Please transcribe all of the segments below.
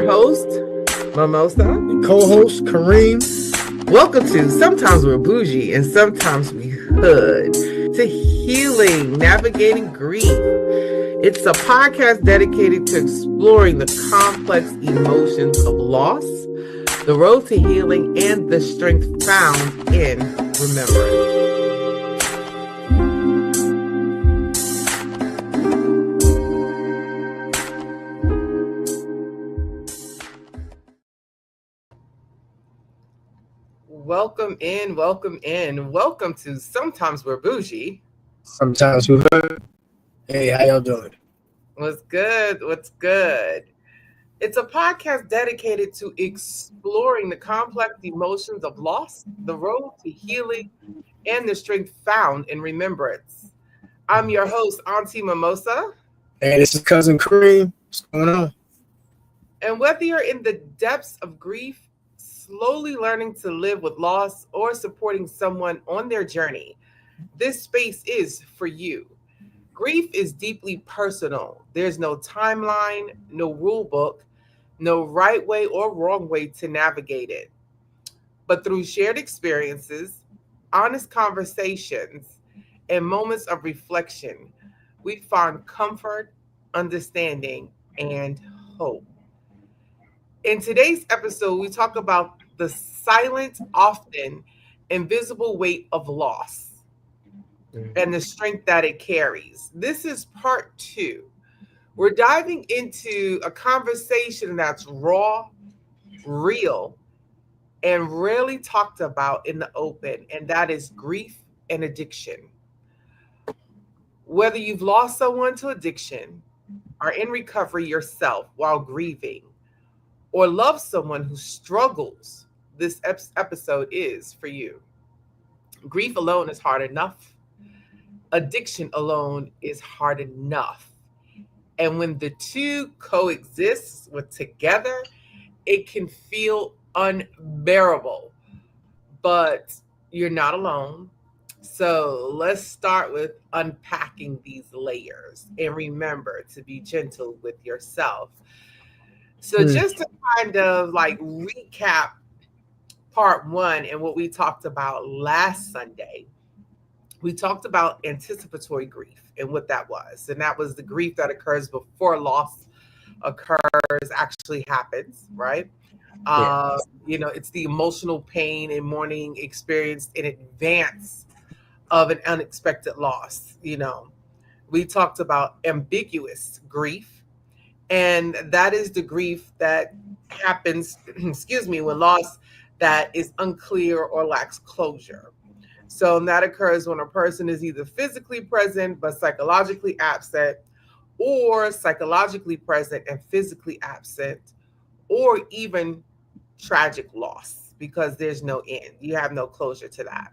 host, Mimosa, and co-host, Kareem. Welcome to Sometimes We're Boujee and Sometimes We Hood, to healing, navigating grief. It's a podcast dedicated to exploring the complex emotions of loss, the road to healing, and the strength found in remembrance. Welcome in. Welcome to Sometimes We're Boujee. Sometimes we heard. Hey, how y'all doing? What's good? It's a podcast dedicated to exploring the complex emotions of loss, the road to healing, and the strength found in remembrance. I'm your host, Auntie Mimosa. Hey, this is Cousin Kareem. What's going on? And whether you're in the depths of grief, slowly learning to live with loss, or supporting someone on their journey, this space is for you. Grief is deeply personal. There's no timeline, no rule book, no right way or wrong way to navigate it. But through shared experiences, honest conversations, and moments of reflection, we find comfort, understanding, and hope. In today's episode, we talk about the silent, often invisible weight of loss and the strength that it carries. This is part 2. We're diving into a conversation that's raw, real, and rarely talked about in the open, and that is grief and addiction. Whether you've lost someone to addiction, are in recovery yourself while grieving, or love someone who struggles, this episode is for you. Grief alone is hard enough. Addiction alone is hard enough. And when the two coexist with together, it can feel unbearable. But you're not alone. So let's start with unpacking these layers. And remember to be gentle with yourself. So just to kind of like recap part 1 and what we talked about last Sunday, we talked about anticipatory grief and what that was. And that was the grief that occurs before loss occurs, actually happens, right? Yeah. It's the emotional pain and mourning experienced in advance of an unexpected loss. We talked about ambiguous grief, and that is the grief that happens, when loss that is unclear or lacks closure. So that occurs when a person is either physically present but psychologically absent, or psychologically present and physically absent, or even tragic loss because there's no end. You have no closure to that.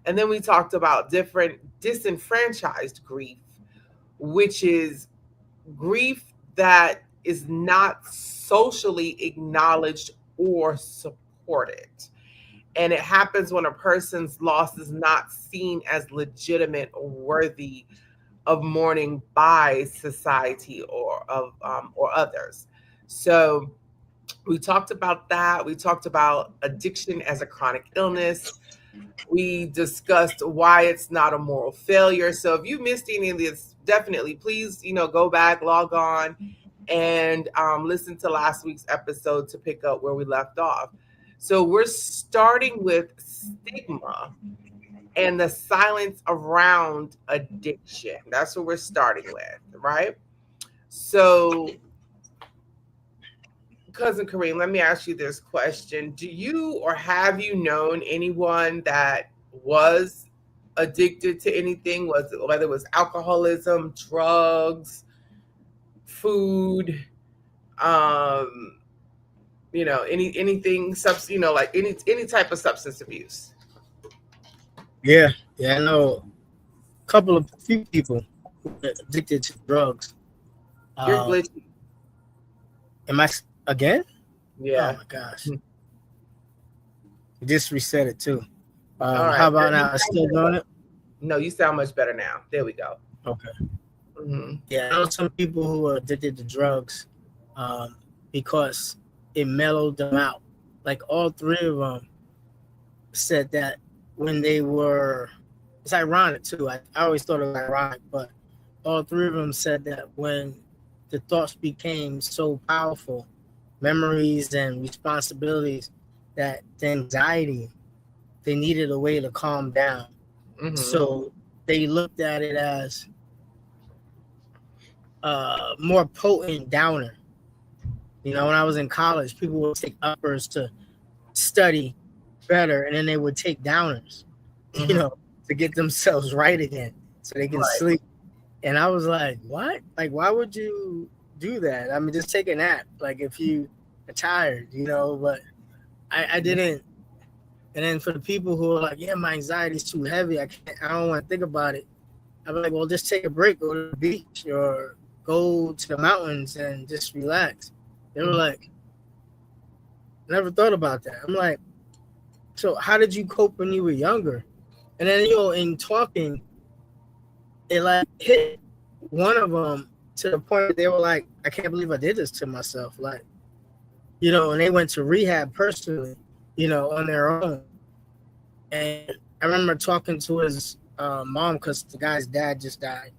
And then we talked about different disenfranchised grief, which is grief that is not socially acknowledged or supported. And it happens when a person's loss is not seen as legitimate or worthy of mourning by society or others. So we talked about that. We talked about addiction as a chronic illness. We discussed why it's not a moral failure. So if you missed any of this, definitely please, go back, log on, and listen to last week's episode to pick up where we left off. So we're starting with stigma and the silence around addiction. That's what we're starting with, right? So, Cousin Kareem, let me ask you this question. Do you or have you known anyone that was addicted to anything, whether it was alcoholism, drugs, food, anything, like any type of substance abuse? Yeah, I know a few people who are addicted to drugs. You're glitchy. Am I again? Yeah. Oh my gosh. You just reset it too. All right. How about now? I'm still doing it? No, you sound much better now. There we go. Okay. Mm-hmm. Yeah, I know some people who are addicted to drugs because it mellowed them out. Like all three of them said that when they were, it's ironic too. I always thought it was ironic, but all three of them said that when the thoughts became so powerful, memories and responsibilities, that the anxiety, they needed a way to calm down. Mm-hmm. So they looked at it as more potent downer. When I was in college, people would take uppers to study better, and then they would take downers, you Mm-hmm. know, to get themselves right again, so they can Right. sleep. And I was like, "What? Like, why would you do that? I mean, just take a nap. Like, if you are tired, But I didn't. And then for the people who are like, "Yeah, my anxiety is too heavy. I can't. I don't want to think about it." I'm like, "Well, just take a break. Go to the beach or go to the mountains and just relax." They were Mm-hmm. like, "Never thought about that." I'm like, "So how did you cope when you were younger?" And then in talking, it like hit one of them to the point that they were like, "I can't believe I did this to myself." Like, and they went to rehab personally, on their own. And I remember talking to his mom, because the guy's dad just died,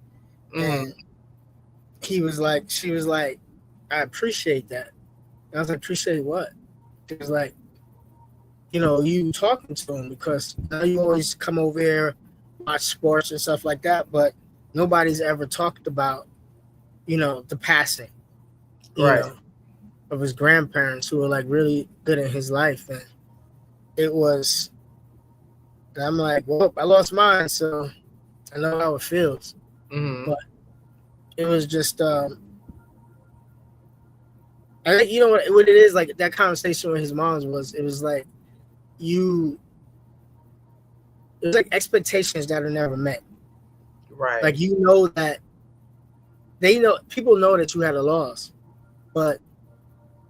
Mm-hmm. and she was like, "I appreciate that." And I was like, "Appreciate what?" She was like, "You talking to him, because you always come over here, watch sports and stuff like that, but nobody's ever talked about, the passing, you Right. know, of his grandparents, who were like really good in his life." And it was, and I'm like, "Well, I lost mine, so I know how it feels." Mm-hmm. But it was just, I think, what it is, like that conversation with his moms was, it was like, you, it was like expectations that are never met. Right. Like, that people know that you had a loss, but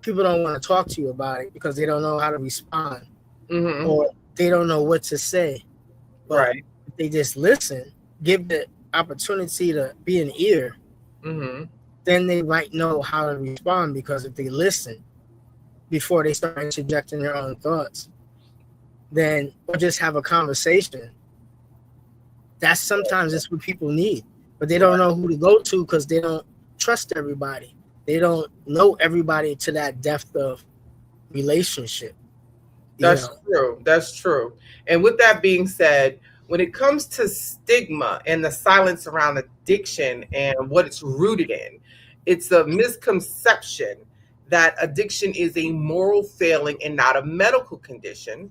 people don't want to talk to you about it because they don't know how to respond, Mm-hmm. or they don't know what to say. But Right. if they just listen, give the opportunity to be an ear, Mm-hmm. then they might know how to respond. Because if they listen before they start interjecting their own thoughts, then, or just have a conversation, that's sometimes it's what people need. But they don't Right. know who to go to, because they don't trust everybody. They don't know everybody to that depth of relationship, you That's know. true. That's true. And with that being said, when it comes to stigma and the silence around addiction and what it's rooted in, it's a misconception that addiction is a moral failing and not a medical condition.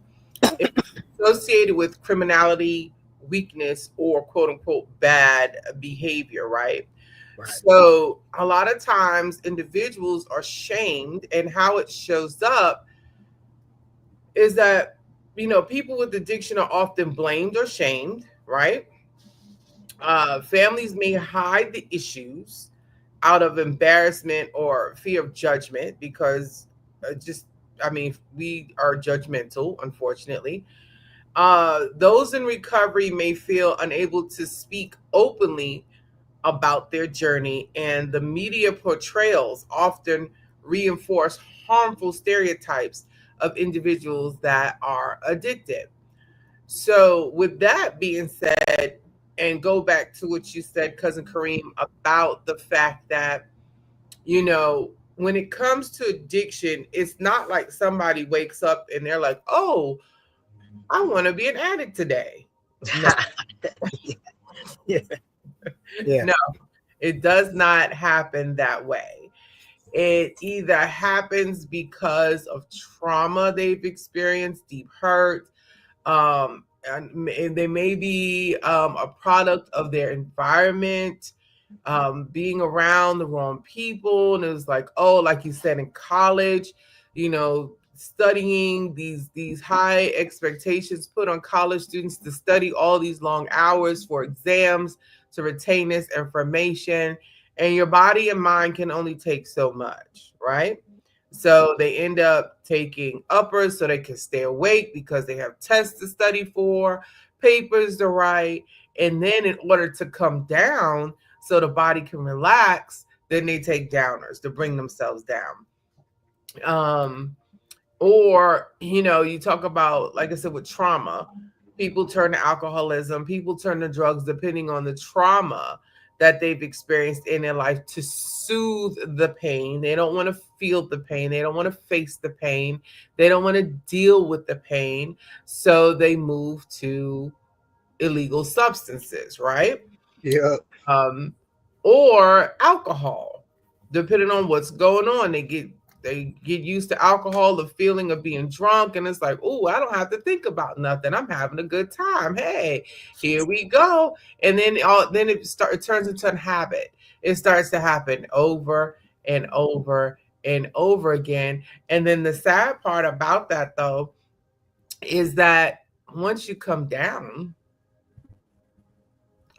It's associated with criminality, weakness, or quote unquote bad behavior, right? Right. So a lot of times individuals are shamed, and how it shows up is that people with addiction are often blamed or shamed, right? Families may hide the issues out of embarrassment or fear of judgment, because just I mean, we are judgmental, unfortunately. Those in recovery may feel unable to speak openly about their journey, and the media portrayals often reinforce harmful stereotypes of individuals that are addicted. So, with that being said, and go back to what you said, Cousin Kareem, about the fact that, when it comes to addiction, it's not like somebody wakes up and they're like, oh, I want to be an addict today. No, Yeah. Yeah. no, it does not happen that way. It either happens because of trauma they've experienced, deep hurt, and they may be a product of their environment, being around the wrong people. And it was like, oh, like you said, in college, studying, these high expectations put on college students to study all these long hours for exams, to retain this information, and your body and mind can only take so much, right? So they end up taking uppers so they can stay awake, because they have tests to study for, papers to write. And then, in order to come down so the body can relax, then they take downers to bring themselves down. Um, or, you talk about, like I said, with trauma, people turn to alcoholism, people turn to drugs depending on the trauma that they've experienced in their life to soothe the pain. They don't want to feel the pain, they don't want to face the pain, they don't want to deal with the pain. So they move to illegal substances, right? Yeah. um, or alcohol, depending on what's going on. They get used to alcohol, the feeling of being drunk, and it's like, oh, I don't have to think about nothing. I'm having a good time. Hey, here we go. And then it turns into a habit. It starts to happen over and over and over again. And then the sad part about that, though, is that once you come down,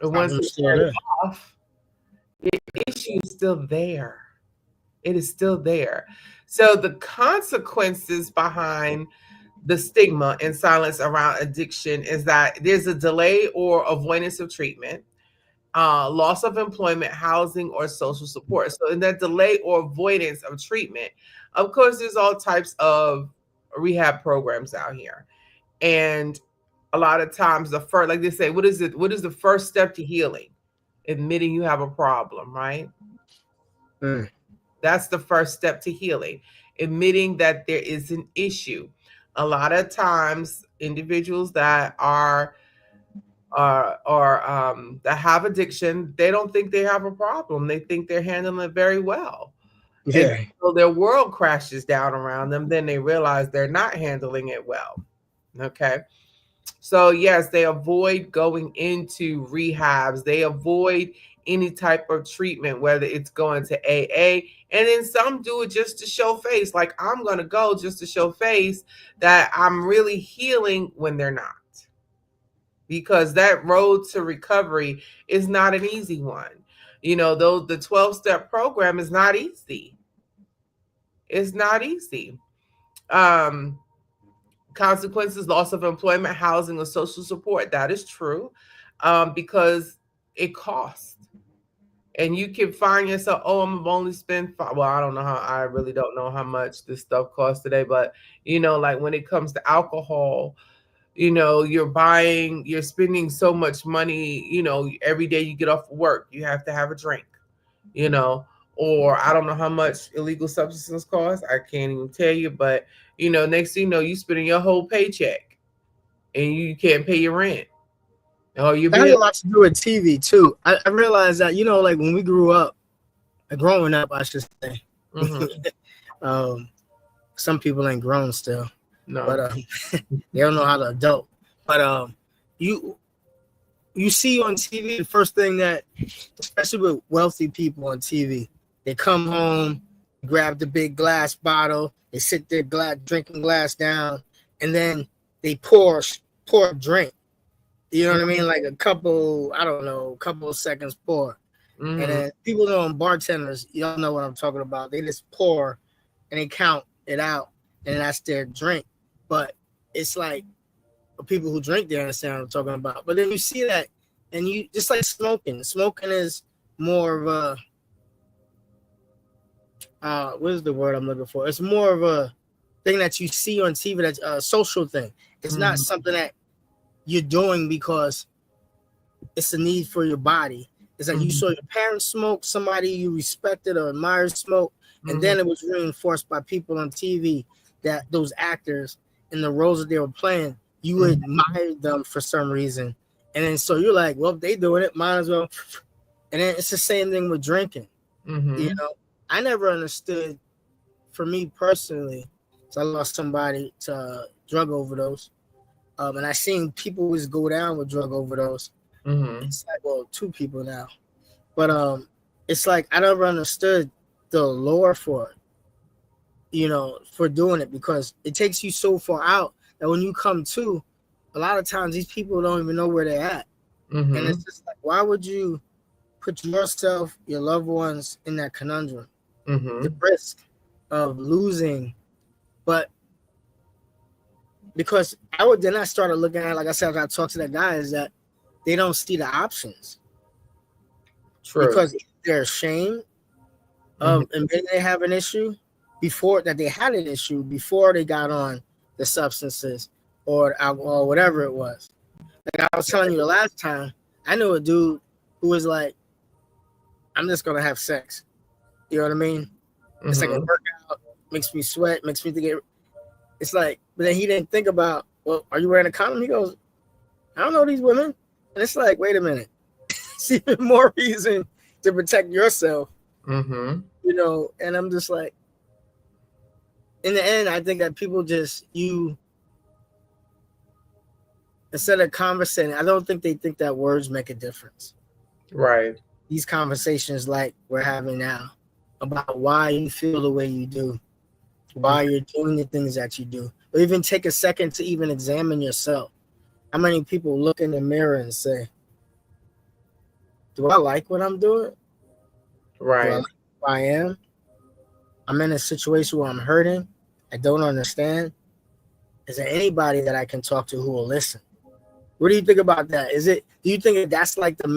or once Problem it still wears there. off, the issue is still there. It is still there. So the consequences behind the stigma and silence around addiction is that there's a delay or avoidance of treatment, loss of employment, housing, or social support. So in that delay or avoidance of treatment, of course, there's all types of rehab programs out here. And a lot of times the first, like they say, what is it? What is the first step to healing? Admitting you have a problem, right? Mm. That's the first step to healing, admitting that there is an issue. A lot of times, individuals that that have addiction, they don't think they have a problem. They think they're handling it very well. And Yeah. so their world crashes down around them, then they realize they're not handling it well. Okay. So yes, they avoid going into rehabs. They avoid any type of treatment, whether it's going to AA, and then some do it just to show face. Like, I'm going to go just to show face that I'm really healing, when they're not. Because that road to recovery is not an easy one. Though the 12-step program is not easy. It's not easy. Um, Consequences: loss of employment, housing, or social support. That is true, because it costs. And you can find yourself, oh, I'm only spend five. Well, I don't know how, I really don't know how much this stuff costs today, but like when it comes to alcohol, you're spending so much money. Every day you get off of work, you have to have a drink. you know, or I don't know how much illegal substances cost. I can't even tell you, but next thing you know, you spending your whole paycheck and you can't pay your rent or your That has bill. a lot to do with TV too. I realized that, like when we grew up, growing up, I should say. Hmm. um, some people ain't grown still, but No. they don't know how to adult. But you you see on TV, the first thing that, especially with wealthy people on TV, they come home, grab the big glass bottle, they sit their drinking glass down, and then they pour a drink. You know what I mean? Like a couple, I don't know, couple of seconds pour. And Hmm. then people know, bartenders, y'all know what I'm talking about. They just pour and they count it out, and that's their drink. But it's like, people who drink, they understand what I'm talking about. But then you see that, and you just like smoking. Smoking is more of a what is the word I'm looking for? It's more of a thing that you see on TV. That's a social thing. It's not Hmm. something that you're doing because it's a need for your body. It's like you Hmm. saw your parents smoke, somebody you respected or admired smoke, and Hmm. then it was reinforced by people on TV, that those actors in the roles that they were playing, you admired them for some reason. And then so you're like, well, if they doing it, might as well. And then it's the same thing with drinking. You Hmm. know, I never understood, for me personally, so I lost somebody to drug overdose. And I seen people always go down with drug overdose. Hmm. It's like, well, two people now. But it's like I never understood the lore for it, for doing it, because it takes you so far out that when you come to, a lot of times these people don't even know where they're at. And Hmm. it's just like, why would you put yourself, your loved ones in that conundrum? The Hmm. risk of losing, but because then I started looking at, like I said, I talked to that guy, is that they don't see the options True. because they're ashamed Hmm. of admitting they have an issue, before that they had an issue before they got on the substances or alcohol, whatever it was. Like I was telling you the last time, I knew a dude who was like, I'm just gonna have sex. You know what I mean? It's like a Mm-hmm. workout, makes me sweat, makes me think it's like, but then he didn't think about, well, are you wearing a condom? He goes, I don't know these women. And it's like, wait a minute. It's even more reason to protect yourself, Mm-hmm. and I'm just like, in the end, I think that people just, instead of conversating, I don't think they think that words make a difference. Right. These conversations like we're having now about why you feel the way you do, why you're doing the things that you do, or even take a second to even examine yourself. How many people look in the mirror and say, do I like what I'm doing? Do I Right. like who I am? I'm in a situation where I'm hurting. I don't understand. Is there anybody that I can talk to who will listen? What do you think about that? Do you think that that's like It the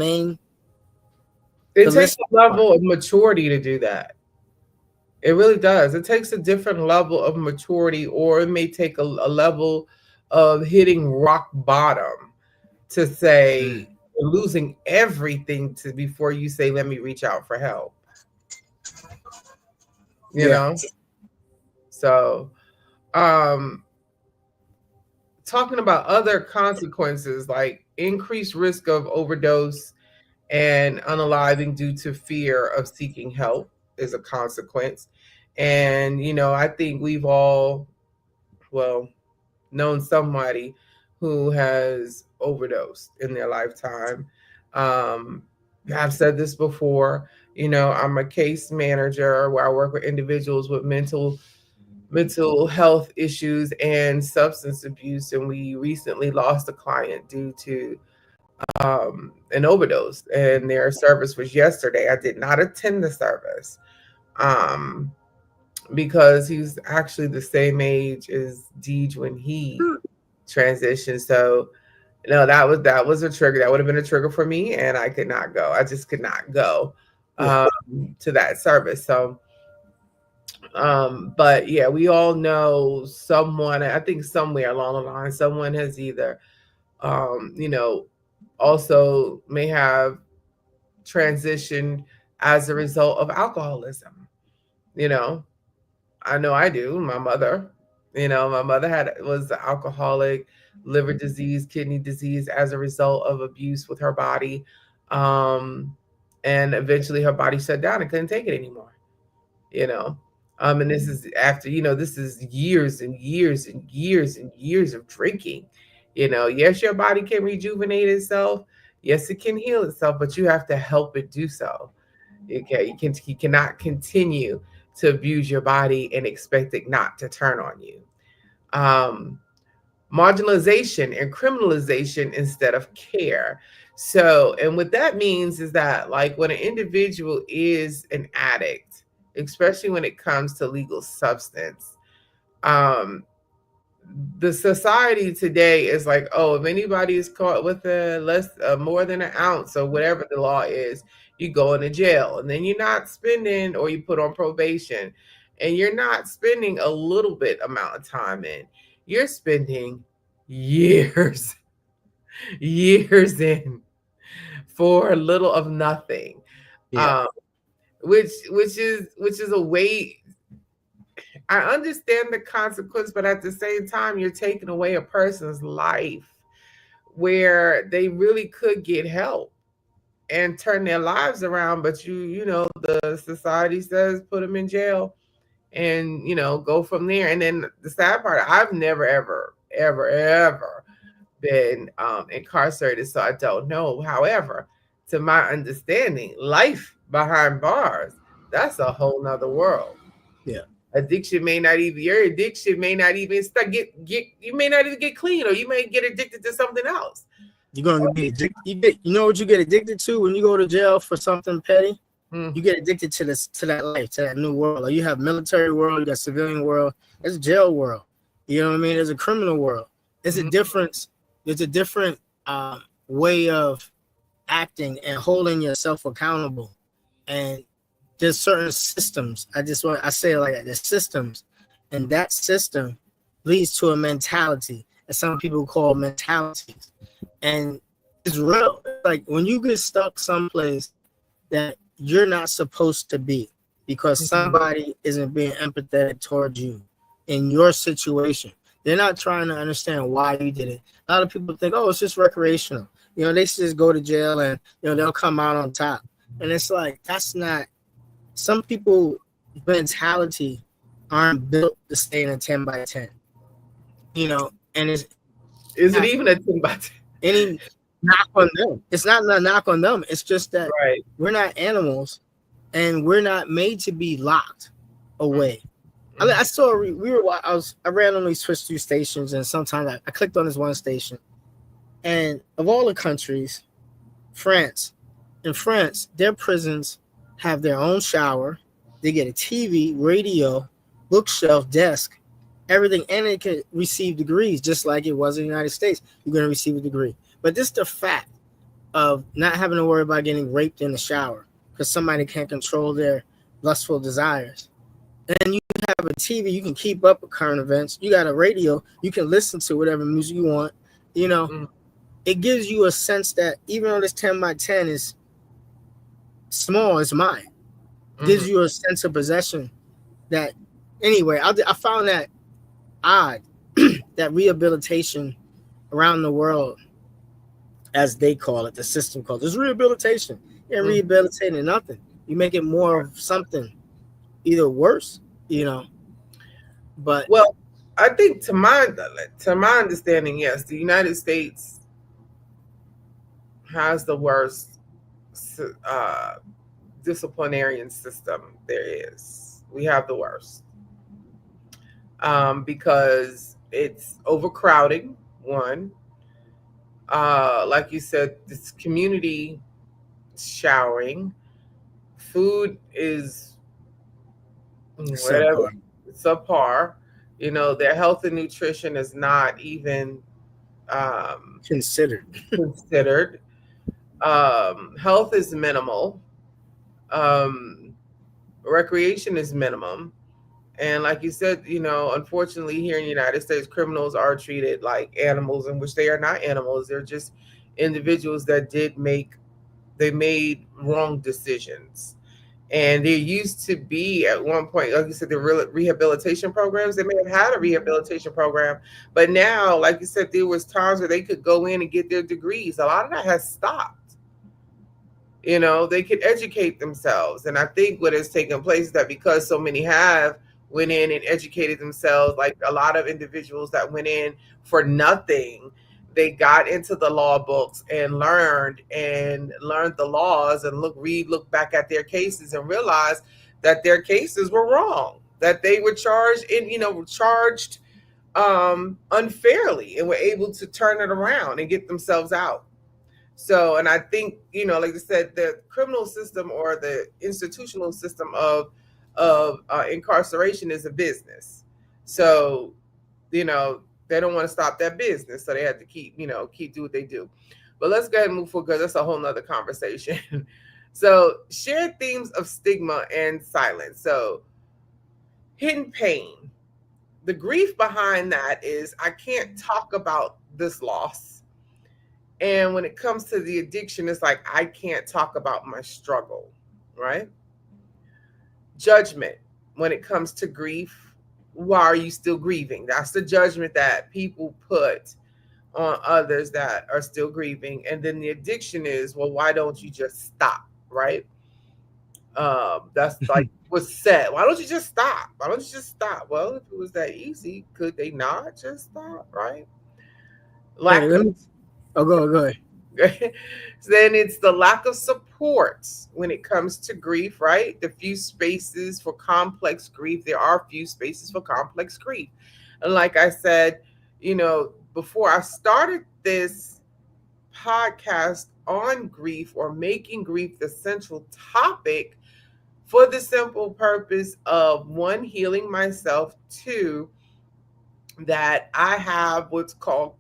takes listen a part? level of maturity to do that. It really does. It takes a different level of maturity, or it may take a level of hitting rock bottom to say losing everything to before you say, let me reach out for help. You Yeah. know? So um talking about other consequences like increased risk of overdose and unaliving due to fear of seeking help is a consequence. And I think we've all, well, known somebody who has overdosed in their lifetime. um I've said this before. I'm a case manager where I work with individuals with mental health issues and substance abuse, and we recently lost a client due to an overdose, and their service was yesterday. I did not attend the service um, because he's actually the same age as Deej when he transitioned. So no, that was a trigger. That would have been a trigger for me, and I could not go. I just could not go Yeah. to that service. So but yeah, we all know someone. I think somewhere along the line, someone has either um, you know, also may have transitioned as a result of alcoholism. You know, I know I do. My mother was an alcoholic, liver disease, kidney disease as a result of abuse with her body. Um, and eventually her body shut down and couldn't take it anymore, you know. And this is after, this is years and years and years and years of drinking. Yes, your body can rejuvenate itself. Yes, it can heal itself, but you have to help it do so. Okay, you cannot continue to abuse your body and expect it not to turn on you. Um, Marginalization and criminalization instead of care. So, and what that means is that, like, when an individual is an addict, especially when it comes to legal substance, um, the society today is like, oh, if anybody is caught with a less, more than an ounce or whatever the law is, you go into jail, and then you're not spending, or you put on probation, and you're not spending a little bit amount of time in. You're spending years, years in for little of nothing, Yeah. um, which is a way. I understand the consequence, but at the same time, you're taking away a person's life where they really could get help and turn their lives around. But the society says put them in jail and go from there. And then the sad part, I've never ever ever ever been incarcerated, so I don't know. However, to my understanding, life behind bars, that's a whole nother world. Yeah. Addiction may not even Your addiction may not even start get you may not even get clean, or you may get addicted to something else. You're gonna be addicted. You know what you get addicted to when you go to jail for something petty? Mm, You get addicted to that life, to that new world. Like you have military world, you got civilian world, there's a jail world. You know what I mean? There's a criminal world. There's a mm, difference. There's a different way of acting and holding yourself accountable and there's certain systems. I say it like that. There's systems, and that system leads to a mentality that some people call mentalities, and it's real. Like when you get stuck someplace that you're not supposed to be because Mhm. somebody isn't being empathetic towards you in your situation. They're not trying to understand why you did it. A lot of people think, oh, it's just recreational. They should just go to jail and they'll come out on top. And it's like that's not some people mentality aren't built to stay in a 10 by 10. And it's Is it not even a 10 by 10? any knock on them. It's not a knock on them. It's just that Right. we're not animals and we're not made to be locked away. I mean, Mm-hmm. I saw we were I randomly switched through stations, and sometimes I clicked on this one station, and of all the countries, France. In France, their prisons have their own shower. They get a TV, radio, bookshelf, desk, everything, and they can receive degrees just like it was in the United States. You're going to receive a degree. But this the fact of not having to worry about getting raped in the shower because somebody can't control their lustful desires. And you have a TV, you can keep up with current events. You got a radio, you can listen to whatever music you want. You know, it gives you a sense that even though this 10 by 10 is small, it's mine. It Mm-hmm. gives you a sense of possession that, anyway, I found that odd that rehabilitation around the world, as they call it, the system calls it, rehabilitation. You ain't Mm-hmm. rehabilitating nothing. You make it more of something, either worse. But Well, I think to my understanding, yes, the United States has the worst uh, disciplinarian system there is. We have the worst because it's overcrowding. One, like you said, this community showering, food is whatever, subpar subpar. Their health and nutrition is not even um, considered. considered. Health is minimal. Um, recreation is minimum. And like you said, unfortunately, here in the United States, criminals are treated like animals, in which they are not animals. They're just individuals that they made wrong decisions. And there used to be at one point, like you said, the rehabilitation programs. They may have had a rehabilitation program, but now, like you said, there was times where they could go in and get their degrees. A lot of that has stopped. They could educate themselves. And I think what has taken place is that because so many have went in and educated themselves, like a lot of individuals that went in for nothing, they got into the law books and learned the laws and look back at their cases and realized that their cases were wrong, that they were charged unfairly, and were able to turn it around and get themselves out. So, and I think, like I said, the criminal system or the institutional system of incarceration is a business. So, you know, they don't want to stop that business, so they have to keep do what they do. But let's go ahead and move forward because that's a whole nother conversation. So, shared themes of stigma and silence. So, hidden pain. The grief behind that is I can't talk about this loss, and when it comes to the addiction, it's like I can't talk about my struggle, right? Judgment. When it comes to grief, why are you still grieving? That's the judgment that people put on others that are still grieving. And then the addiction is, well, why don't you just stop, right? That's like what's said. Why don't you just stop? Why don't you just stop? Well, if it was that easy, could they not just stop, right? Hey, Lack let of me. Oh, go ahead. then it's the lack of support when it comes to grief, right? The few spaces for complex grief. There are few spaces for complex grief. And like I said, before I started this podcast on grief or making grief the central topic for the simple purpose of one, healing myself, two, that I have what's called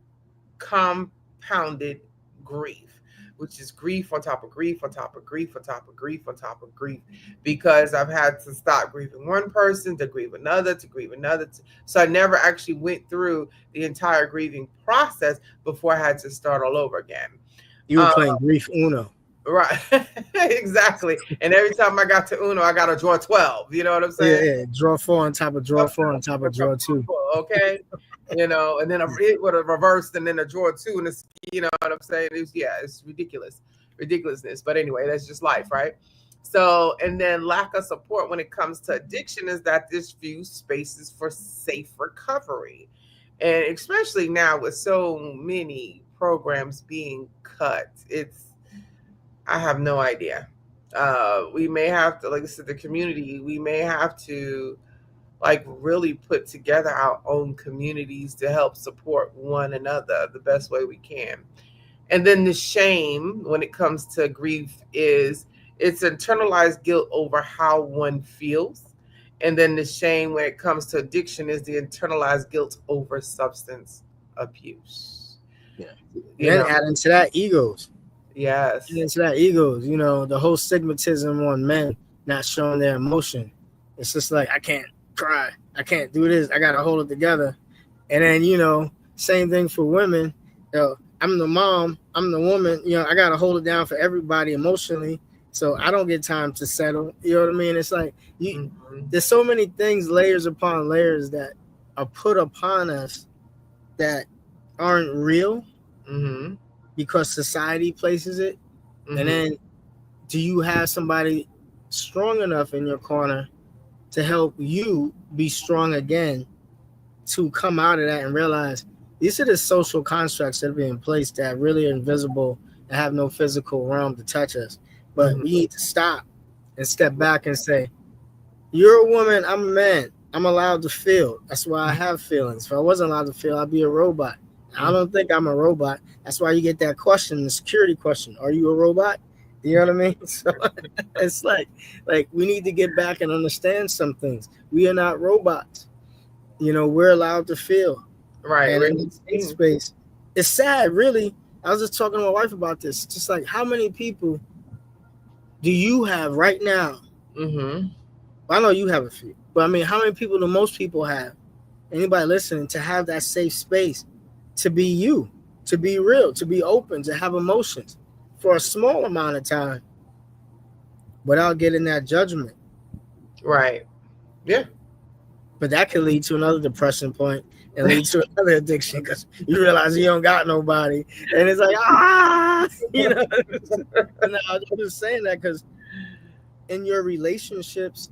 compounded grief, which is grief on top of grief on top of grief on top of grief on top of grief, because I've had to stop grieving one person to grieve another to grieve another. So I never actually went through the entire grieving process before I had to start all over again. You were Um, playing Grief Uno. right, exactly. And every time I got to Uno, I got to draw 12. You know what I'm Yeah, saying? yeah. Draw four on top of draw four on top of draw two. Okay, and then it would have reversed, and then a drawer two, and it's, you know what I'm saying? It's ridiculous, ridiculousness. But anyway, that's just life, right? So, and then lack of support when it comes to addiction is that there's few spaces for safe recovery, and especially now with so many programs being cut, I have no idea. We may have to, like I said, the community, we may have to like really put together our own communities to help support one another the best way we can. And then the shame when it comes to grief is it's internalized guilt over how one feels. And then the shame when it comes to addiction is the internalized guilt over substance abuse. Yeah. And You then know, add into that egos. Add yes. into that egos. The whole stigmatism on men not showing their emotion. It's just like, I can't cry. I can't do this. I gotta hold it together. And then, same thing for women. I'm the mom, I'm the woman, I gotta hold it down for everybody emotionally. So I don't get time to settle. You know what I mean? It's like Mm-hmm. there's so many things, layers upon layers, that are put upon us that aren't real Mm-hmm. because society places it. And Mm-hmm. then do you have somebody strong enough in your corner to help you be strong again, to come out of that and realize these are the social constructs that are being placed that really are invisible and have no physical realm to touch us. But Mm-hmm. we need to stop and step back and say, you're a woman, I'm a man. I'm allowed to feel. That's why I have feelings. If I wasn't allowed to feel, I'd be a robot. I Mm-hmm. don't think I'm a robot. That's why you get that question, the security question. Are you a robot? You know what I mean? So it's like we need to get back and understand some things. We are not robots. We're allowed to feel. Right. And in Raising this safe King. space, it's sad, really. I was just talking to my wife about this. Just like, how many people do you have right now? Mm-hmm. Well, I know you have a few, but I mean, how many people do most people have? Anybody listening, to have that safe space, to be you, to be real, to be open, to have emotions for a small amount of time without getting that judgment. Right. Yeah. But that can lead to another depression point and lead to another addiction because you realize you don't got nobody, and it's like, you know. And I'm just saying that because in your relationships,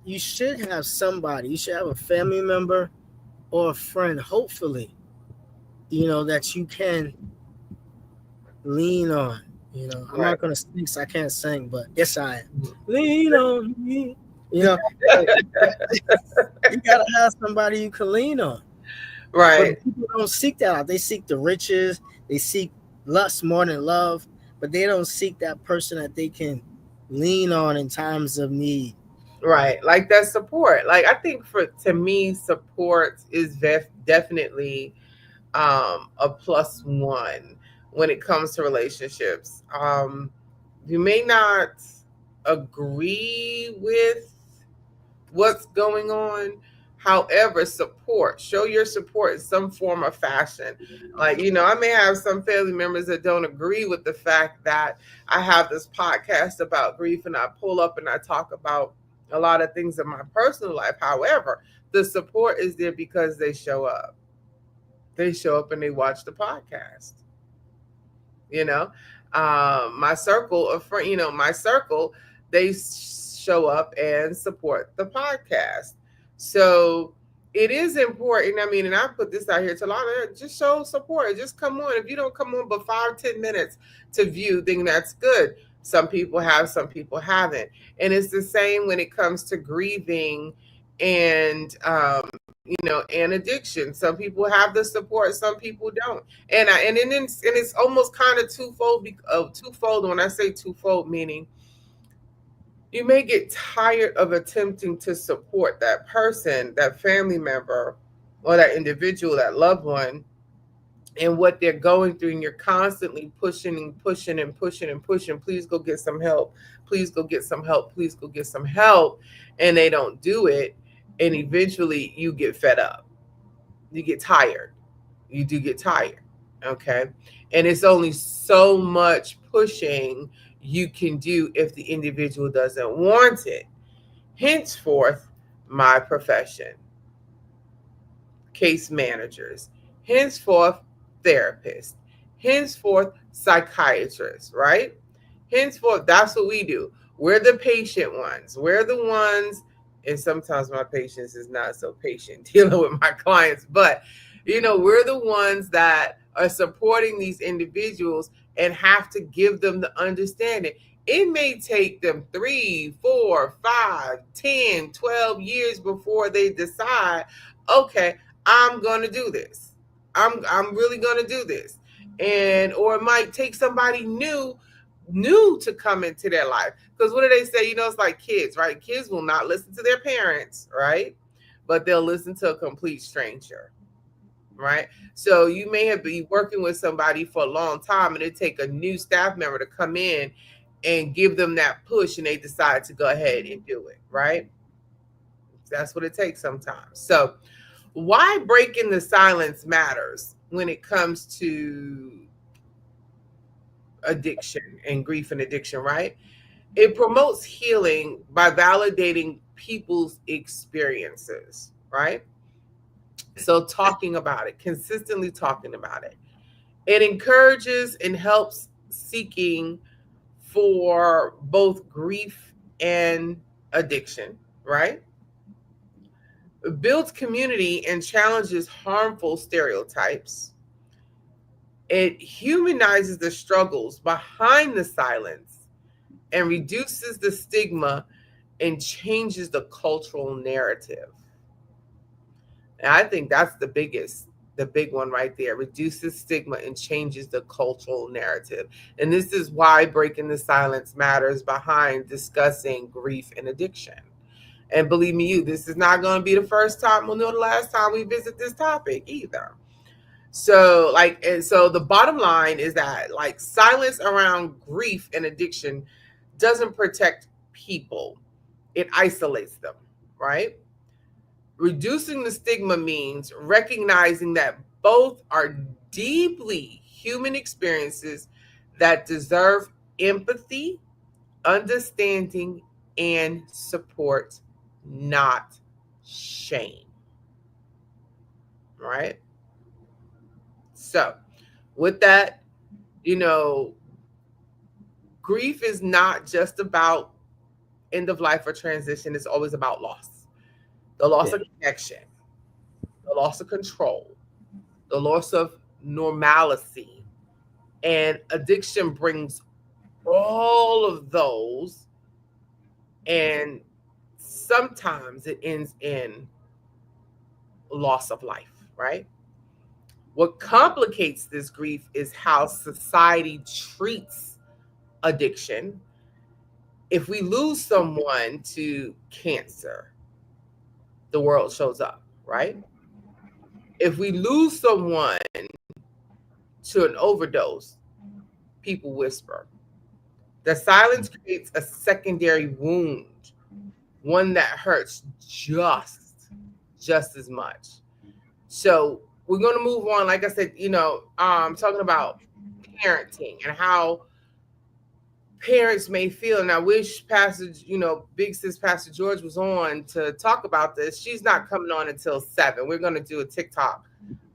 you should have somebody. You should have a family member or a friend, hopefully, that you can lean on. I'm Right. not gonna sing, so I can't sing, but yes, I am. Lean on me. You know, like, you gotta have somebody you can lean on. But Right. people don't seek that out. They seek the riches. They seek lust more than love, but they don't seek that person that they can lean on in times of need. Right. Like that support. Like I think for to me, support is definitely a plus one when it comes to relationships. You may not agree with what's going on. However, support, show your support in some form or fashion. Like, I may have some family members that don't agree with the fact that I have this podcast about grief and I pull up and I talk about a lot of things in my personal life. However, the support is there because they show up. They show up and they watch the podcast you know my circle of friends, my circle, they show up and support the podcast. So it is important. I mean, and I put this out here to a lot of, just show support. Just come on. If you don't come on but 5-10 minutes to view, then that's good. Some people have, some people haven't. And it's the same when it comes to grieving and and addiction. Some people have the support, some people don't. And it's almost kind of twofold. Twofold. When I say twofold, meaning you may get tired of attempting to support that person, that family member, or that individual, that loved one, and what they're going through, and you're constantly pushing and pushing and pushing and pushing, please go get some help, please go get some help, please go get some help, and they don't do it, and eventually you get fed up, you get tired, you do get tired, okay? And it's only so much pushing you can do if the individual doesn't want it. Henceforth, my profession, case managers, henceforth, therapists, henceforth, psychiatrists, right? Henceforth, that's what we do. We're the patient ones. We're the ones, and sometimes my patience is not so patient dealing with my clients, but we're the ones that are supporting these individuals and have to give them the understanding. It may take them 3, 4, 5, 10, 12 years before they decide, okay, I'm gonna do this. I'm really gonna do this. And or it might take somebody new to come into their life. Because what do they say? It's like kids, right? Kids will not listen to their parents, right? But they'll listen to a complete stranger, right? So you may have been working with somebody for a long time, and it take a new staff member to come in and give them that push, and they decide to go ahead and do it, right? That's what it takes sometimes. So why breaking the silence matters when it comes to addiction and grief and addiction, right? It promotes healing by validating people's experiences, right? So, talking about it, consistently talking about it, it encourages and helps seeking for both grief and addiction, right? It builds community and challenges harmful stereotypes. It humanizes the struggles behind the silence and reduces the stigma and changes the cultural narrative. And I think that's the big one right there. Reduces stigma and changes the cultural narrative. And this is why breaking the silence matters behind discussing grief and addiction. And believe me, this is not going to be the first time, nor the last time we visit this topic either. So, and so the bottom line is that, like, silence around grief and addiction doesn't protect people, it isolates them, right? Reducing the stigma means recognizing that both are deeply human experiences that deserve empathy, understanding, and support, not shame, right? So, with that, you know, grief is not just about end of life or transition, it's always about loss. The loss Yeah. of connection, the loss of control, the loss of normalcy. And addiction brings all of those, and sometimes it ends in loss of life, right? What complicates this grief is how society treats addiction. If we lose someone to cancer, the world shows up, right? If we lose someone to an overdose, people whisper. The silence creates a secondary wound, one that hurts just as much. So we're going to move on. Like I said, talking about parenting and how parents may feel. And I wish Big Sis Pastor George was on to talk about this. She's not coming on until 7. We're going to do a TikTok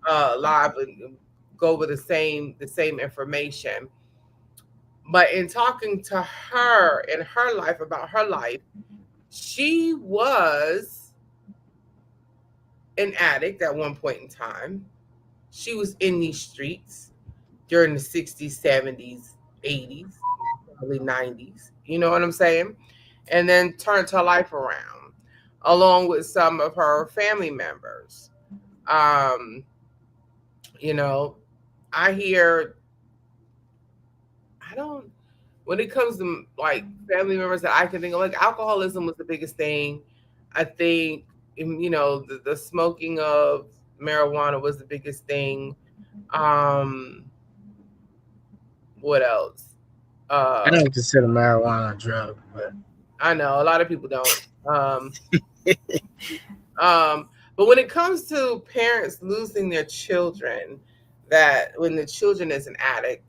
live and go over the same information. But in talking to her in her life about her life, she was an addict at one point in time. She was in these streets during the 60s, 70s, 80s, early 90s. You know what I'm saying? And then turned her life around along with some of her family members. Um, you know, I hear, I don't, when it comes to like family members that I can think of, like alcoholism was the biggest thing. I think, the smoking of marijuana was the biggest thing. Um, what else? I Uh, don't consider marijuana a drug, but I know a lot of people don't. Um, but when it comes to parents losing their children, that when the children is an addict,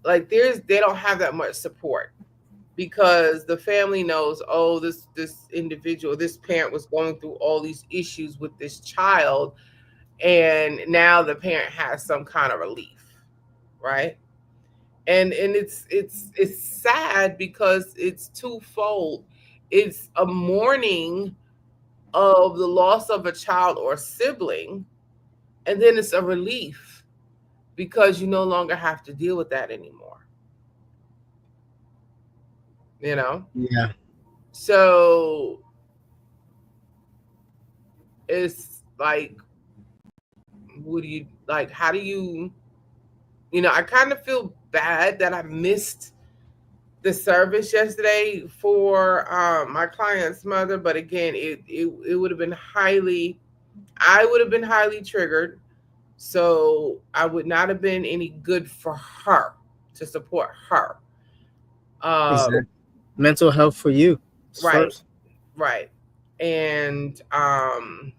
like they don't have that much support because the family knows, oh, this individual, this parent was going through all these issues with this child, and now the parent has some kind of relief, right? And it's sad because it's twofold. It's a mourning of the loss of a child or sibling, and then it's a relief because you no longer have to deal with that anymore, you know. yeah, So it's like, what do you like, how do you, I kind of feel bad that I missed the service yesterday for my client's mother, but again, it would have been highly, I would have been highly triggered, so I would not have been any good for her to support her. um exactly. Mental health for you is right, first. right. And I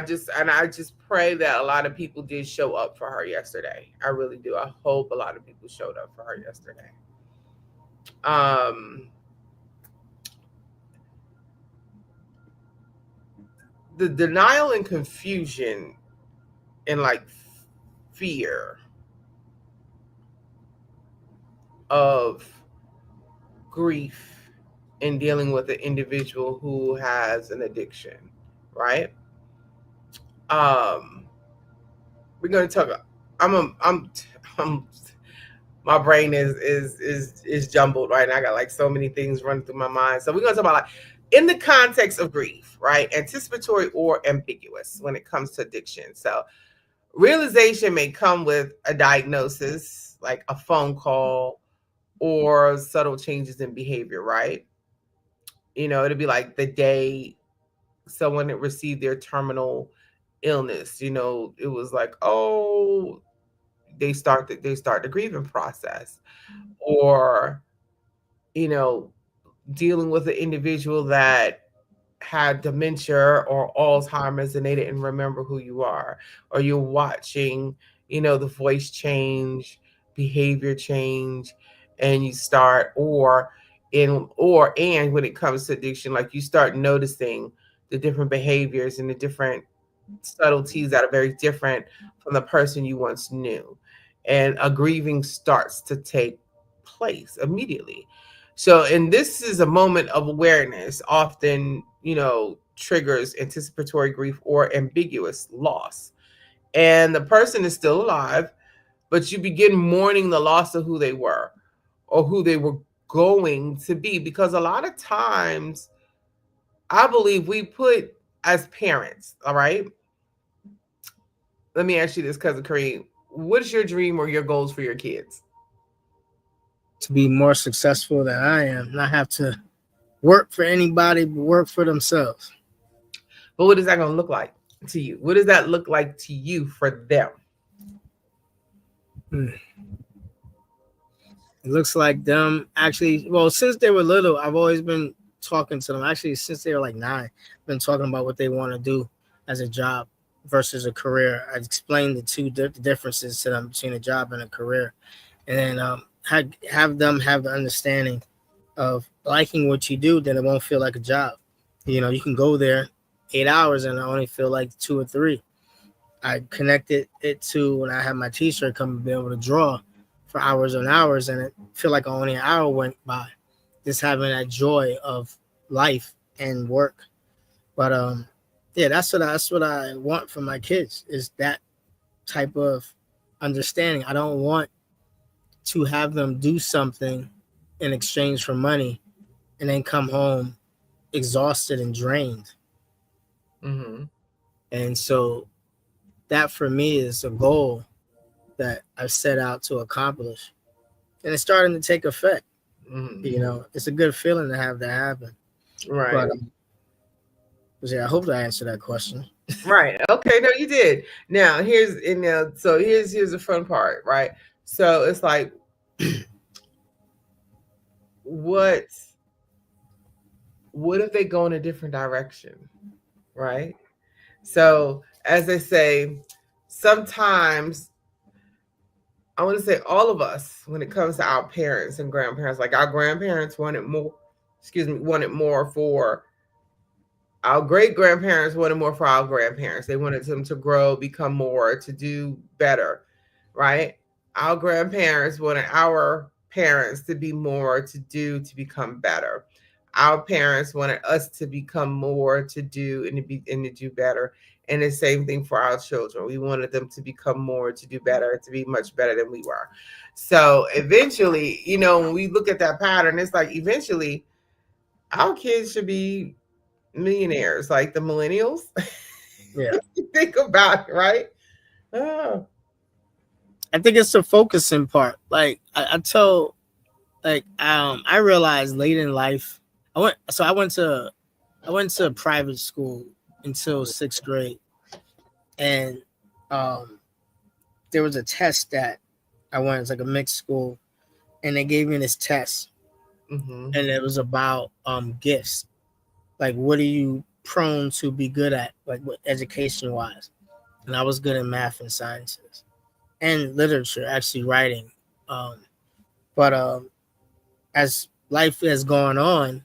just pray that a lot of people did show up for her yesterday. I really do. I hope a lot of people showed up for her yesterday. um the denial and confusion and like fear of grief in dealing with an individual who has an addiction, right? um we're going to talk. I'm my brain is jumbled right now. I got like so many things running through my mind. So we're going to talk about, like, in the context of grief, right? Anticipatory or ambiguous when it comes to addiction. So realization may come with a diagnosis, like a phone call or subtle changes in behavior, right? It'd be like the day someone had received their terminal illness. It was like, oh, they start the grieving process, or you know dealing with an individual that had dementia or Alzheimer's and they didn't remember who you are, or you're watching, the voice change, behavior change, and you start, and when it comes to addiction, like you start noticing the different behaviors and the different subtleties that are very different from the person you once knew. And a grieving starts to take place immediately. So, and this is a moment of awareness, often, triggers anticipatory grief or ambiguous loss. And the person is still alive, but you begin mourning the loss of who they were or who they were going to be. Because a lot of times, I believe we put, as parents, all right, let me ask you this, cousin Kareem. What is your dream or your goals for your kids? To be more successful than I am, not have to work for anybody, but work for themselves. But what is that going to look like to you? What does that look like to you for them? Hmm. It looks like them actually. Well, since they were little, I've always been talking to them. Actually, since they were like 9, I've been talking about what they want to do as a job versus a career. I explained the two differences to them between a job and a career, and then have them have the understanding of liking what you do. Then it won't feel like a job. You can go there 8 hours and I only feel like 2 or 3. I connected it to when I had my teacher come and be able to draw for hours and hours, and it feel like only an hour went by. Just having that joy of life and work. But yeah, that's what I want for my kids is that type of understanding. I don't want to have them do something in exchange for money and then come home exhausted and drained. Mm-hmm. And so that for me is a goal that I've set out to accomplish. And it's starting to take effect. Mm-hmm. It's a good feeling to have that happen. Right. But yeah, I hope I answered that question. Right. Okay. No, you did. Now here's the fun part, right? So it's like, what what if they go in a different direction, right? So as they say, sometimes I want to say all of us, when it comes to our parents and grandparents, like our grandparents wanted more, wanted more for our great grandparents, wanted more for our grandparents. They wanted them to grow, become more, to do better, right? Our grandparents wanted our parents to be more, to do, to become better. Our parents wanted us to become more, to do, and to do better. And the same thing for our children. We wanted them to become more, to do better, to be much better than we were. So eventually, when we look at that pattern, it's like eventually our kids should be millionaires, like the millennials. Yeah. Think about it, right? Oh. I think it's the focusing part. Like I told, like I realized late in life, I went to private school until sixth grade, and um, there was a test that I went. It's like a mixed school, and they gave me this test, Mm-hmm. and it was about gifts. Like, what are you prone to be good at, like what education wise? And I was good in math and sciences and literature, actually writing. Um, but as life has gone on,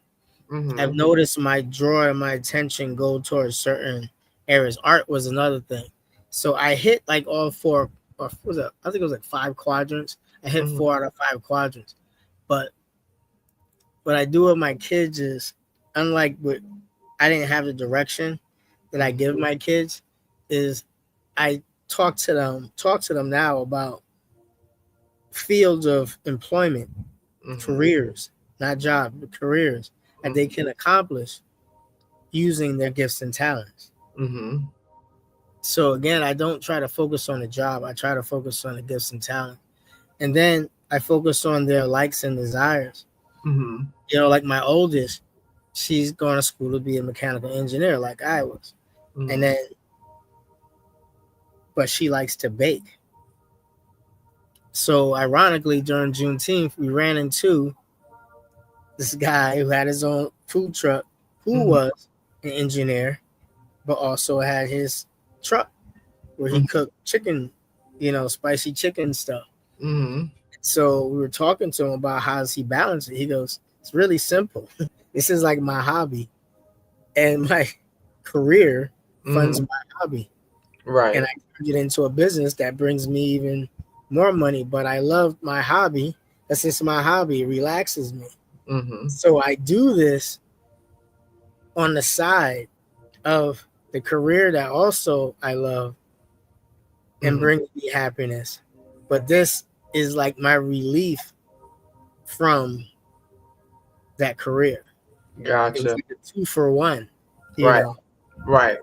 I've Mm-hmm. noticed my draw and my attention go towards certain areas. Art was another thing. So I hit like all four, or what was it? I think it was like five quadrants. I hit Mm-hmm. 4 out of 5 quadrants. But what I do with my kids is, unlike what I didn't have the direction that I give my kids, is I talk to them now about fields of employment, Mm-hmm. careers, not jobs, but careers that they can accomplish using their gifts and talents. Mm-hmm. So again, I don't try to focus on the job. I try to focus on the gifts and talent. And then I focus on their likes and desires. Mm-hmm. You know, like my oldest, she's going to school to be a mechanical engineer like I was. And Mm-hmm. then but she likes to bake. So ironically, during Juneteenth, we ran into this guy who had his own food truck, who Mm-hmm. was an engineer, but also had his truck where he cooked chicken, spicy chicken stuff. Mm-hmm. So we were talking to him about how does he balance it. He goes, "It's really simple. This is like my hobby, and my career Mm-hmm. funds my hobby, and Right. I turn it into a business that brings me even more money. But I love my hobby. That's just my hobby. It relaxes me. Mm-hmm. So I do this on the side of the career that also I love and Mm-hmm. brings me happiness. But this is like my relief from that career. It was Gotcha. like a two for one, you Right. know. Right.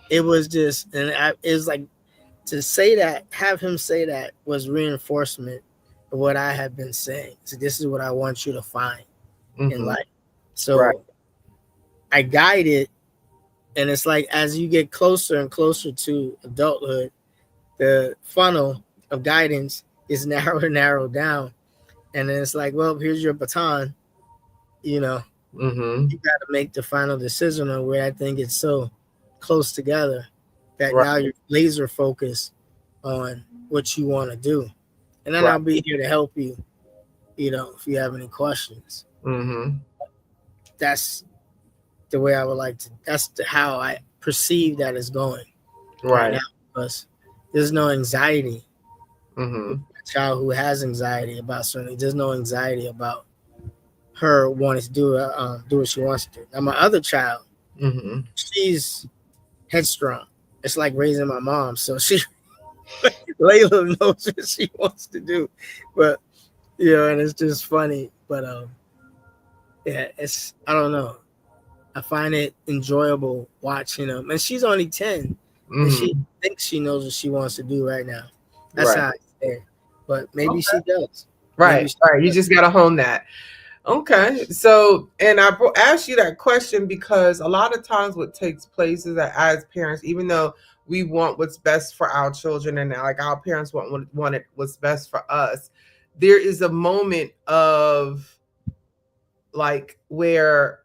It was just, it was like to say that, have him say that was reinforcement of what I had been saying. So this is what I want you to find in Mm-hmm. life. Right. So I guide it, and it's like as you get closer and closer to adulthood, the funnel of guidance is narrowed and narrowed down. And then it's like, well, here's your baton, you know, Mm-hmm. you got to make the final decision on where I think it's so close together that Right. now you're laser focused on what you want to do. And then Right. I'll be here to help you, if you have any questions. Mm-hmm. That's the way I would like to, how I perceive that is going right now, Right. because there's no anxiety with Mm-hmm. a child who has anxiety about something. There's no anxiety about her wanting to do what she wants to do. Now, my other child, Mm-hmm. she's headstrong. It's like raising my mom. So she Layla knows what she wants to do, but and it's just funny. But yeah, it's I don't know. I find it enjoyable watching them, and she's only 10, and she Mm-hmm. thinks she knows what she wants to do right now. That's Right. how I say it. But maybe Okay. she does. Maybe Right. she Right. You does. just gotta hone that. Okay. So, and I asked you that question because a lot of times what takes place is that as parents, even though we want what's best for our children and like our parents wanted what's best for us, there is a moment of like where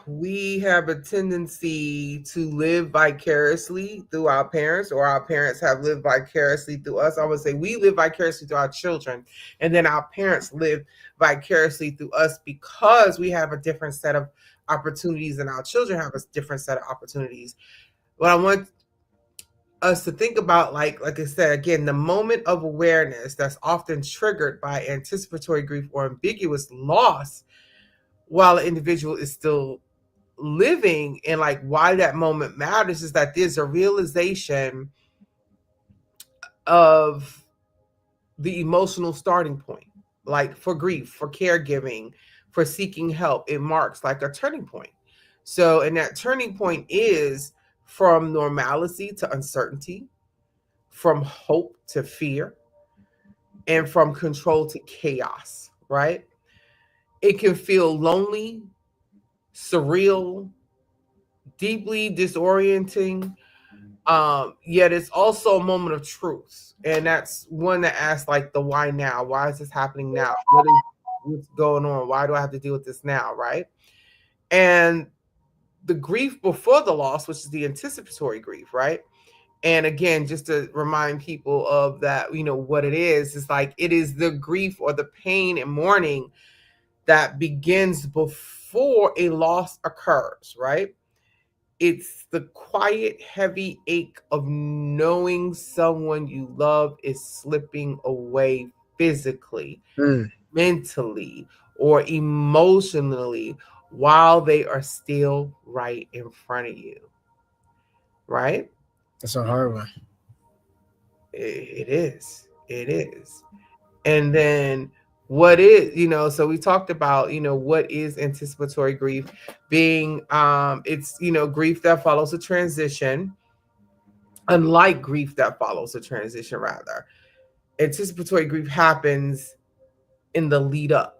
we have a tendency to live vicariously through our parents, or our parents have lived vicariously through us. I would say we live vicariously through our children, and then our parents live vicariously through us because we have a different set of opportunities, and our children have a different set of opportunities. What I want us to think about, like I said again, the moment of awareness that's often triggered by anticipatory grief or ambiguous loss while an individual is still living, and like why that moment matters is that there's a realization of the emotional starting point, like for grief, for caregiving, for seeking help. It marks like a turning point. So, and that turning point is from normalcy to uncertainty, from hope to fear, and from control to chaos, right? It can feel lonely, surreal, deeply disorienting, yet it's also a moment of truth, and that's one that asks like the why now, why is this happening now, what's going on, why do I have to deal with this now, right? And the grief before the loss, which is the anticipatory grief, right? And again, just to remind people of that, what it is like it is the grief or the pain and mourning that begins before a loss occurs, right? It's the quiet, heavy ache of knowing someone you love is slipping away physically, Mm, mentally, or emotionally while they are still right in front of you, right? that's a hard one. It is. It is. And then what is, so we talked about, what is anticipatory grief being, it's, grief that follows a transition, unlike grief that follows a transition, rather. Anticipatory grief happens in the lead up,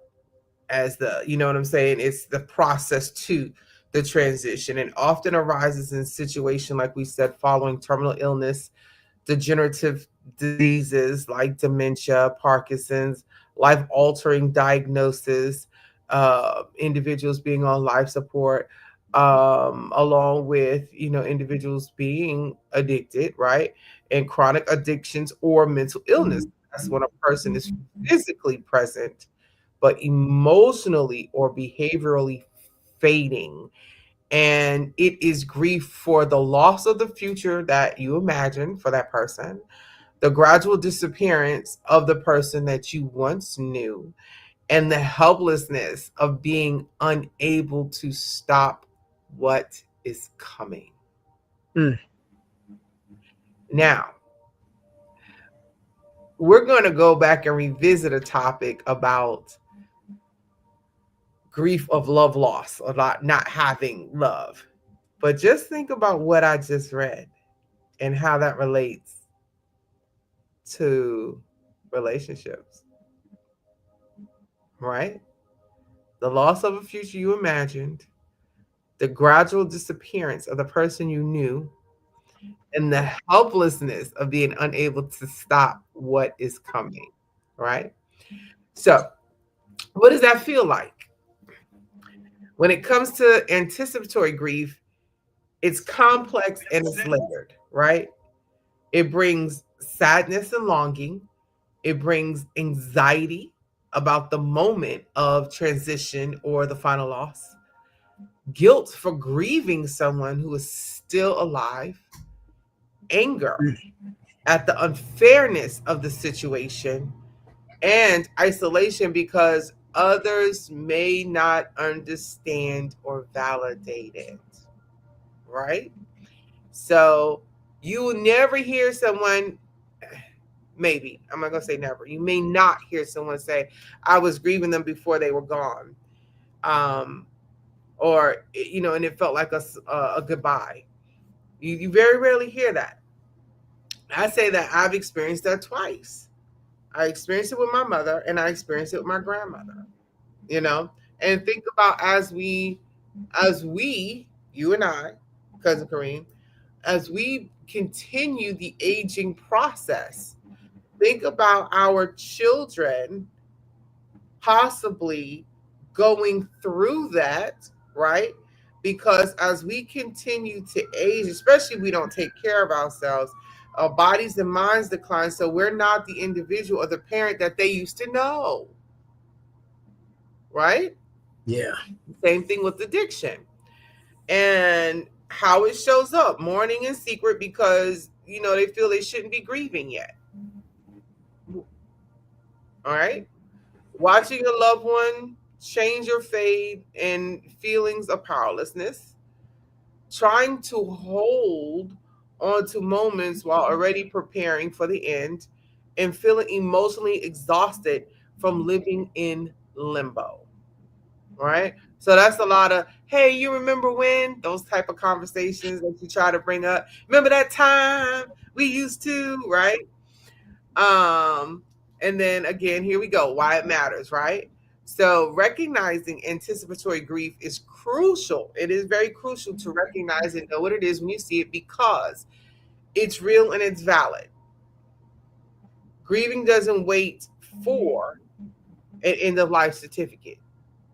as the, you know what I'm saying? It's the process to the transition, and often arises in situation, like we said, following terminal illness, degenerative diseases like dementia, Parkinson's, life altering diagnosis, individuals being on life support, along with, individuals being addicted, right? And chronic addictions or mental illness. That's when a person is physically present, but emotionally or behaviorally fading. And it is grief for the loss of the future that you imagine for that person, the gradual disappearance of the person that you once knew, and the helplessness of being unable to stop what is coming. Mm, Now, we're going to go back and revisit a topic about grief of love loss, or not having love. But just think about what I just read and how that relates to relationships, right? The loss of a future you imagined, the gradual disappearance of the person you knew, and the helplessness of being unable to stop what is coming, right? So, what does that feel like? When it comes to anticipatory grief, it's complex and it's layered, right? It brings sadness and longing, it brings anxiety about the moment of transition or the final loss, guilt for grieving someone who is still alive, anger mm, at the unfairness of the situation, and isolation because others may not understand or validate it, right? So you will never hear someone, maybe, I'm not going to say never, you may not hear someone say, I was grieving them before they were gone. Um, or, and it felt like a goodbye. You very rarely hear that. I say that I've experienced that twice. I experienced it with my mother and I experienced it with my grandmother. You know, And think about as we, you and I, cousin Kareem, as we continue the aging process, think about our children possibly going through that, right? Because as we continue to age, especially if we don't take care of ourselves, our bodies and minds decline. So we're not the individual or the parent that they used to know, right? Yeah. Same thing with addiction and how it shows up, mourning in secret because, they feel they shouldn't be grieving yet. All right. Watching a loved one change or fade and feelings of powerlessness, trying to hold on to moments while already preparing for the end, and feeling emotionally exhausted from living in limbo. Right? So that's a lot of, hey, you remember when? Those type of conversations that you try to bring up. Remember that time we used to, right? Um, and then again, here we go, why it matters, right? So recognizing anticipatory grief is crucial. It is very crucial to recognize and know what it is when you see it because it's real and it's valid. Grieving doesn't wait for an end of life certificate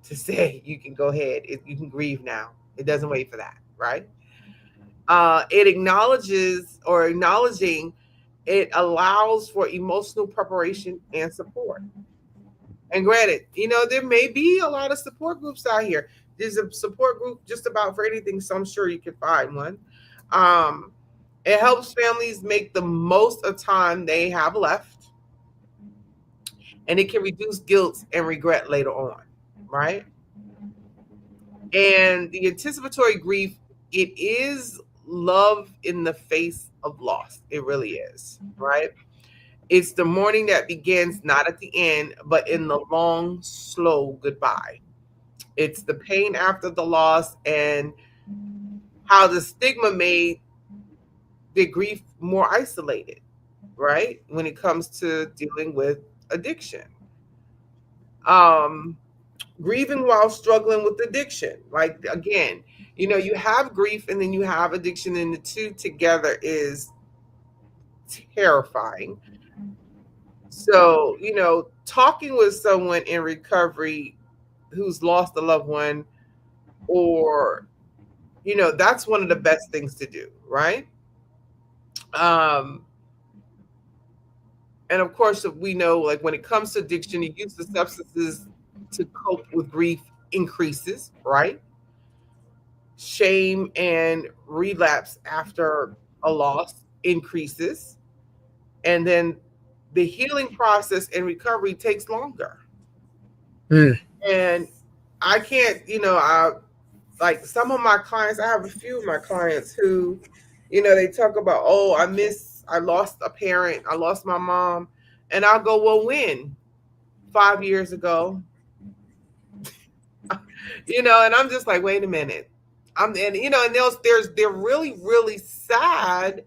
to say you can go ahead, you can grieve now. It doesn't wait for that, right? It acknowledges or acknowledging it allows for emotional preparation and support. And granted, there may be a lot of support groups out here. There's a support group just about for anything, so I'm sure you can find one. Um, it helps families make the most of time they have left, and it can reduce guilt and regret later on, right? And the anticipatory grief, it is love in the face of loss. It really is, right? It's the mourning that begins not at the end, but in the long, slow goodbye. It's the pain after the loss and how the stigma made the grief more isolated, right? When it comes to dealing with addiction. Um, Grieving while struggling with addiction. Like, again, you have grief and then you have addiction, and the two together is terrifying. So, talking with someone in recovery who's lost a loved one, or, that's one of the best things to do, right? Um, and of course, we know, like, when it comes to addiction, the use of substances to cope with grief increases, right? Shame and relapse after a loss increases. And then the healing process and recovery takes longer. Mm. And I can't, like some of my clients, I have a few of my clients who, they talk about, oh, I lost a parent, I lost my mom. And I'll go, well, when? 5 years ago. And I'm just like, wait a minute. And they're really, really sad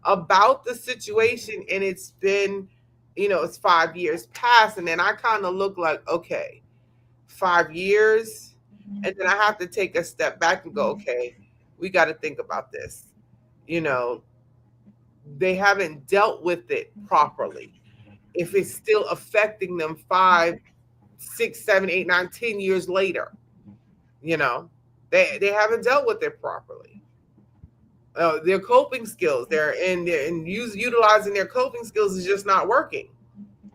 about the situation. And it's been, it's 5 years past. And then I kind of look like, okay, 5 years. And then I have to take a step back and go, okay, we got to think about this. You know, they haven't dealt with it properly. If it's still affecting them 5, 6, 7, 8, 9, 10 years later, you know, they haven't dealt with it properly. Their coping skills, utilizing their coping skills is just not working.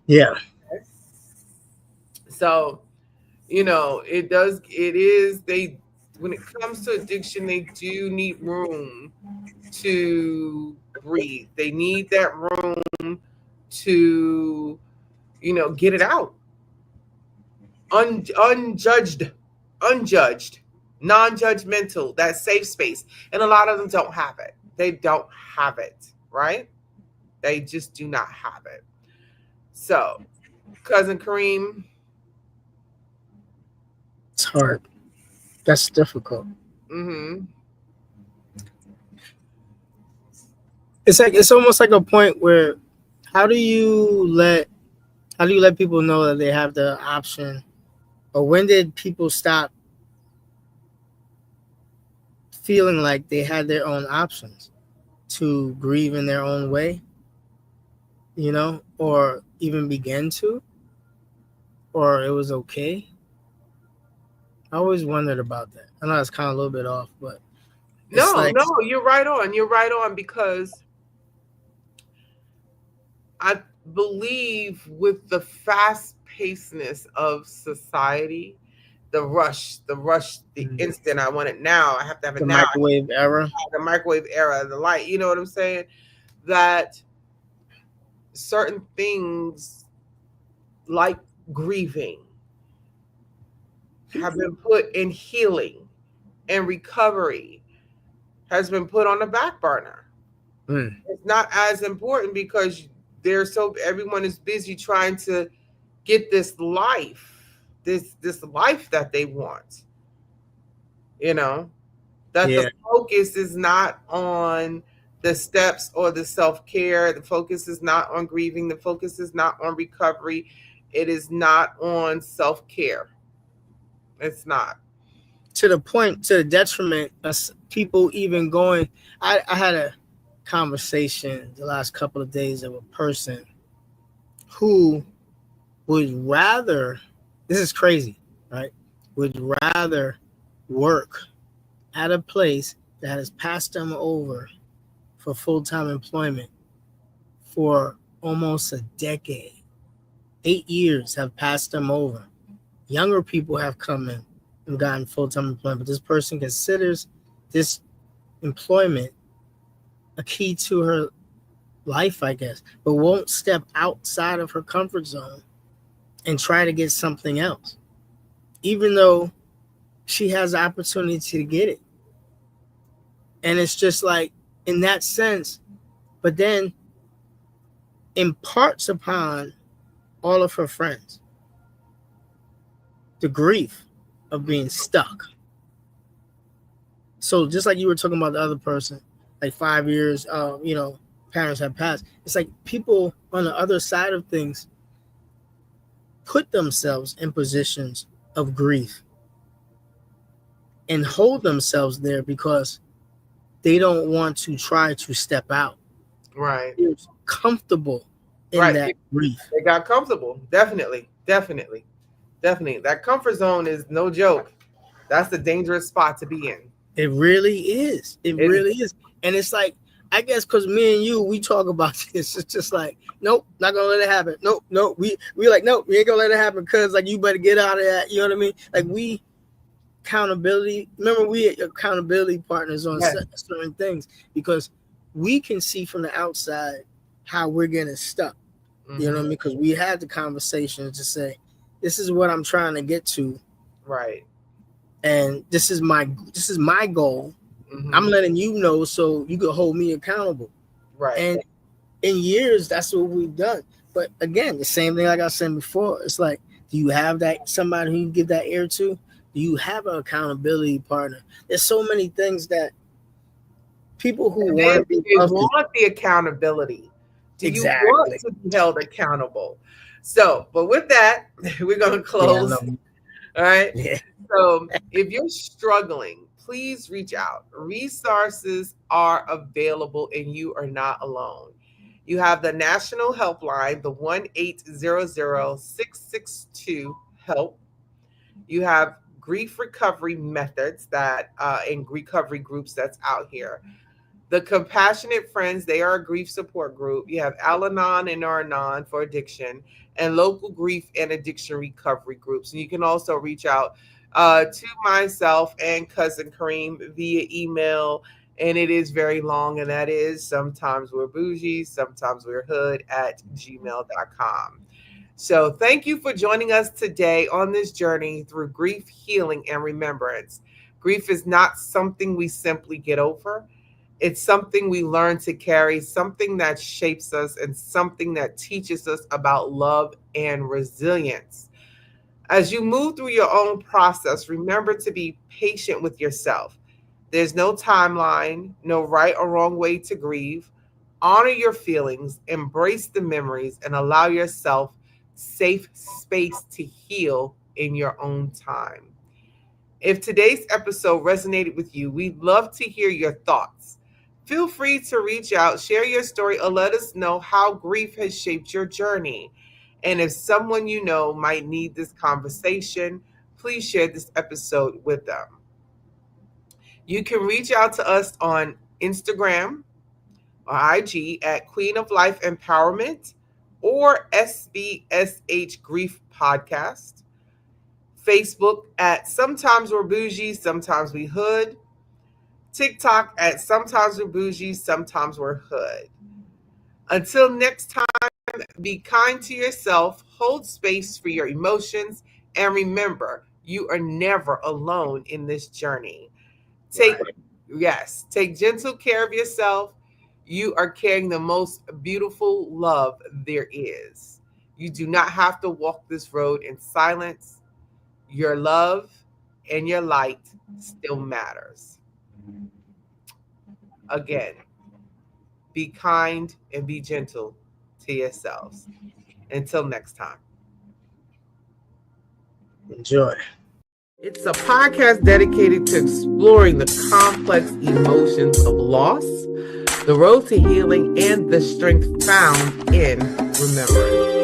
Yeah. So, it is, when it comes to addiction, they do need room to breathe. They need that room to, get it out. Unjudged, non-judgmental, that safe space. And a lot of them don't have it. They don't have it, right? They just do not have it. So, cousin Kareem. It's hard. That's difficult. Mm-hmm. It's almost like a point where how do you let people know that they have the option or when did people stop feeling like they had their own options to grieve in their own way, or even begin to, or it was okay? I always wondered about that. I know it's kind of a little bit off, but it's No, like no, you're right on. You're right on because I believe with the fast pacedness of society, the mm, instant I want it now, I have to have it the now, microwave era. the microwave era, the light, you know what I'm saying? That certain things like grieving have been put in healing and recovery has been put on the back burner. Mm, It's not as important because everyone is busy trying to get this life that they want, you know, that the yeah. focus is not on the steps or the self-care, the focus is not on grieving, the focus is not on recovery, it is not on self-care. It's not. To the point, to the detriment of people even going. I had a conversation the last couple of days of a person who would rather, this is crazy, right? Would rather work at a place that has passed them over for full time employment for almost a decade. 8 years have passed them over. Younger people have come in and gotten full time employment, but this person considers this employment a key to her life, I guess, but won't step outside of her comfort zone and try to get something else, even though she has the opportunity to get it. And it's just like, in that sense, but then imparts upon all of her friends the grief of being stuck. So just like you were talking about the other person, like 5 years, parents have passed. It's like people on the other side of things put themselves in positions of grief and hold themselves there because they don't want to try to step out. Right. They're comfortable in Right. that grief. They got comfortable. Definitely. Definitely. Definitely. That comfort zone is no joke. That's a dangerous spot to be in. It really is. It It is. really is. And it's like, I guess because me and you, we talk about this. It's just like, nope, not gonna let it happen. Nope, nope. We like, nope, we ain't gonna let it happen because like you better get out of that. You know what I mean? Like we accountability. Remember, we accountability partners on Yes. certain things because we can see from the outside how we're getting stuck. You know what I Hmm. mean? Because we had the conversation to say, this is what I'm trying to get to, Right. and this is my goal. I'm Hmm. letting you know so you can hold me accountable. Right. And in years, that's what we've done. But again, the same thing like I said before. It's like, do you have that somebody who you give that ear to? Do you have an accountability partner? There's so many things that people who And want then to do be they wealthy. want the accountability? Do you want Exactly. to be held accountable? So, but with that, we're going to Yeah, I close. know. All right. Yeah. So, if you're struggling, please reach out. Resources are available and you are not alone. You have the national helpline, the 1-800-662 HELP. You have grief recovery methods that in recovery groups that's out here. The Compassionate Friends, they are a grief support group. You have Al Anon and Ar-Anon for addiction, and local grief and addiction recovery groups. And you can also reach out to myself and cousin Kareem via email. And it is very long, and that is sometimes we're bougie, sometimes we're hood at gmail.com. So, thank you for joining us today on this journey through grief, healing, and remembrance. Grief is not something we simply get over. It's something we learn to carry, something that shapes us, and something that teaches us about love and resilience. As you move through your own process, remember to be patient with yourself. There's no timeline, no right or wrong way to grieve. Honor your feelings, embrace the memories, and allow yourself safe space to heal in your own time. If today's episode resonated with you, we'd love to hear your thoughts. Feel free to reach out, share your story, or let us know how grief has shaped your journey. And if someone you know might need this conversation, please share this episode with them. You can reach out to us on Instagram or IG at Queen of Life Empowerment or SBSH Grief Podcast. Facebook at Sometimes We're Boujee, Sometimes We Hood. TikTok at Sometimes We're Boujee, Sometimes We're Hood. Until next time, be kind to yourself, hold space for your emotions, and remember, you are never alone in this journey. Take gentle care of yourself. You are carrying the most beautiful love there is. You do not have to walk this road in silence. Your love and your light still matters. Again, be kind and be gentle to yourselves. Until next time. Enjoy. It's a podcast dedicated to exploring the complex emotions of loss, the road to healing, and the strength found in remembering.